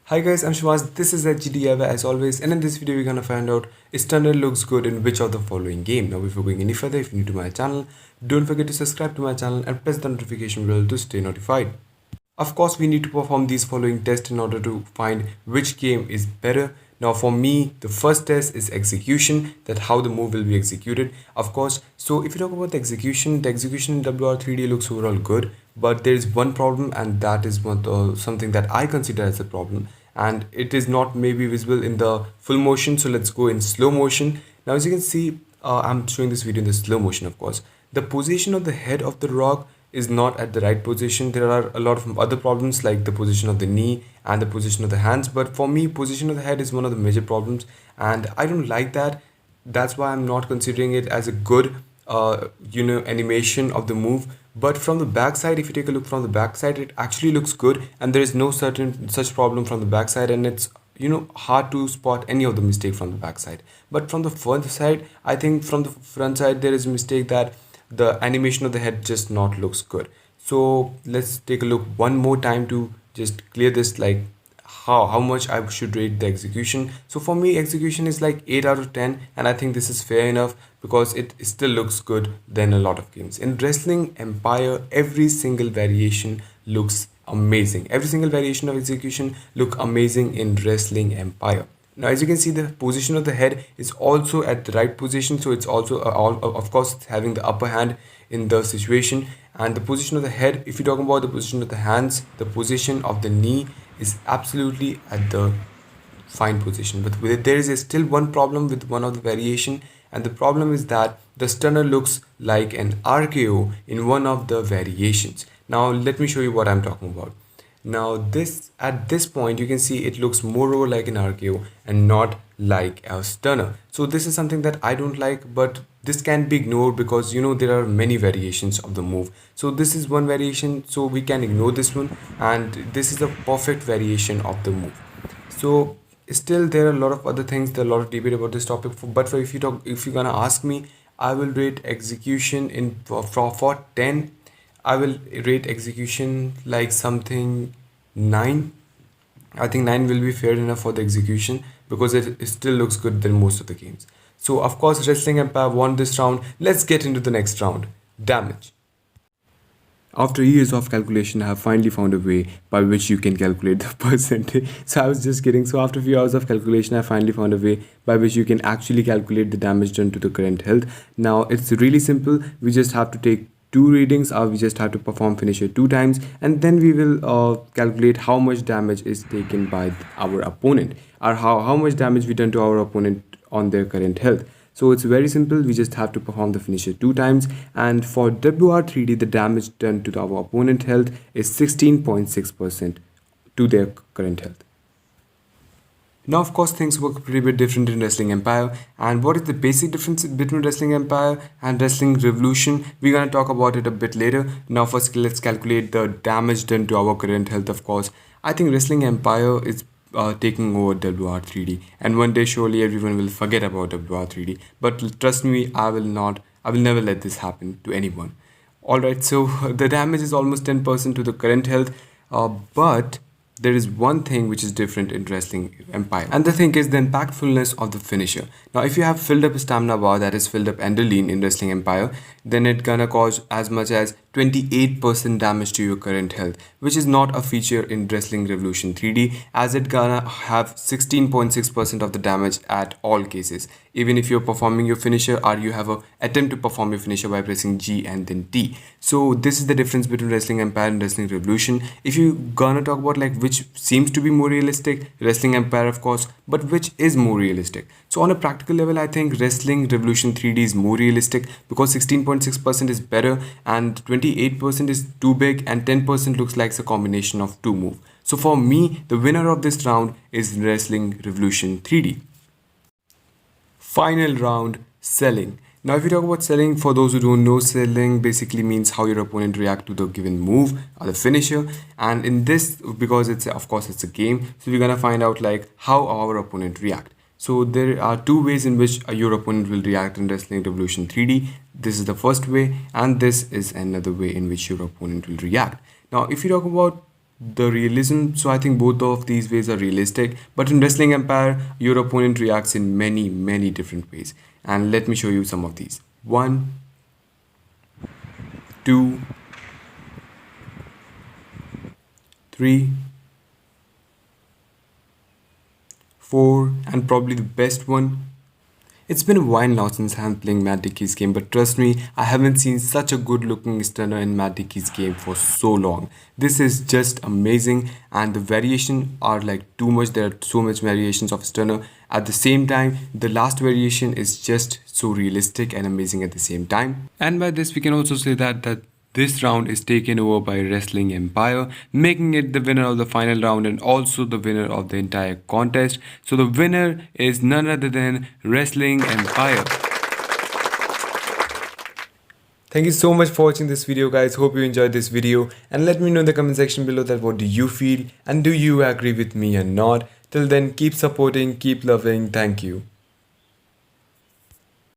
Hi guys, I'm Shivas. This is HGDIY as always, and in this video we're gonna find out if tunnel looks good in which of the following game. Now before going any further, if you're new to my channel, don't forget to subscribe to my channel and press the notification bell to stay notified. Of course, we need to perform these following tests in order to find which game is better. Now for me, the first test is execution, that how the move will be executed. Of course, so if you talk about the execution in Wr3d looks overall good, but there is one problem, and that is something that I consider as a problem, and it is not maybe visible in the full motion. So let's go in slow motion. Now as you can see, I'm showing this video in the slow motion. Of course, the position of the head of the rock is not at the right position. There are a lot of other problems like the position of the knee and the position of the hands, but for me position of the head is one of the major problems, and I don't like that. That's why I'm not considering it as a good animation of the move. But from the backside, if you take a look from the backside, it actually looks good, and there is no certain such problem from the backside, and it's hard to spot any of the mistake from the backside. But from the front side, I think from the front side there is a mistake that the animation of the head just not looks good. So let's take a look one more time to just clear this, like how much I should rate the execution. So for me, execution is like 8 out of 10, and I think this is fair enough because it still looks good than a lot of games. In Wrestling Empire, every single variation looks amazing. Every single variation of execution look amazing in Wrestling Empire. Now as you can see, the position of the head is also at the right position, so it's also of course having the upper hand in the situation. And the position of the head, if you talk about the position of the hands, the position of the knee is absolutely at the fine position. But there is still one problem with one of the variation, and the problem is that the stunner looks like an RKO in one of the variations. Now let me show you what I'm talking about. Now at this point you can see it looks more like an RKO and not like a stunner. So this is something that I don't like, but this can be ignored because there are many variations of the move. So this is one variation, so we can ignore this one, and this is a perfect variation of the move. So still there are a lot of other things, there are a lot of debate about this topic, but if you're gonna ask me, I will rate execution in for 10. I will rate execution like something 9. I think 9 will be fair enough for the execution because it still looks good than most of the games. So of course Wrestling Empire won this round. Let's get into the next round. Damage. After years of calculation, I have finally found a way by which you can calculate the percentage. So I was just kidding. So after a few hours of calculation, I finally found a way by which you can actually calculate the damage done to the current health. Now it's really simple. We just have to take two readings, or we just have to perform finisher 2 times, and then we will calculate how much damage is taken by our opponent, or how much damage we done to our opponent on their current health. So it's very simple. We just have to perform the finisher 2 times, and for Wr3d the damage done to our opponent health is 16.6% to their current health. Now, of course, things work pretty bit different in Wrestling Empire. And what is the basic difference between Wrestling Empire and Wrestling Revolution? We're going to talk about it a bit later. Now, first, let's calculate the damage done to our current health, of course. I think Wrestling Empire is taking over Wr3d. And one day, surely, everyone will forget about Wr3d. But trust me, I will never let this happen to anyone. Alright, so the damage is almost 10% to the current health. But there is one thing which is different in Wrestling Empire, and the thing is the impactfulness of the finisher. Now if you have filled up a stamina bar, that is filled up adrenaline in Wrestling Empire, then it gonna cause as much as 28% damage to your current health, which is not a feature in Wrestling Revolution 3D, as it gonna have 16.6% of the damage at all cases, even if you're performing your finisher or you have a attempt to perform your finisher by pressing G and then T. So this is the difference between Wrestling Empire and Wrestling Revolution. If you gonna talk about like which seems to be more realistic, Wrestling Empire of course, but which is more realistic? So on a practical level, I think Wrestling Revolution 3D is more realistic because 16.6% is better and 28% is too big and 10% looks like a combination of two moves. So for me, the winner of this round is Wrestling Revolution 3D. Final round, selling. Now if you talk about selling, for those who don't know, selling basically means how your opponent react to the given move or the finisher. And in this, because it's a game, so we're gonna find out like how our opponent react. So there are two ways in which your opponent will react in Wrestling Revolution 3D. This is the first way, and this is another way in which your opponent will react. Now if you talk about the realism. So I think both of these ways are realistic. But in Wrestling Empire, your opponent reacts in many different ways. And let me show you some of these. 1, 2, 3, 4, and probably the best one. It's been a while now since I'm playing Mat Dickie's game, but trust me, I haven't seen such a good looking stunner in Mat Dickie's game for so long. This is just amazing, and the variation are like too much. There are so much variations of stunner. At the same time, the last variation is just so realistic and amazing at the same time. And by this we can also say that this round is taken over by Wrestling Empire, making it the winner of the final round and also the winner of the entire contest. So the winner is none other than Wrestling Empire. Thank you so much for watching this video, guys. Hope you enjoyed this video, and let me know in the comment section below that what do you feel and do you agree with me or not. Till then, keep supporting, keep loving. Thank you.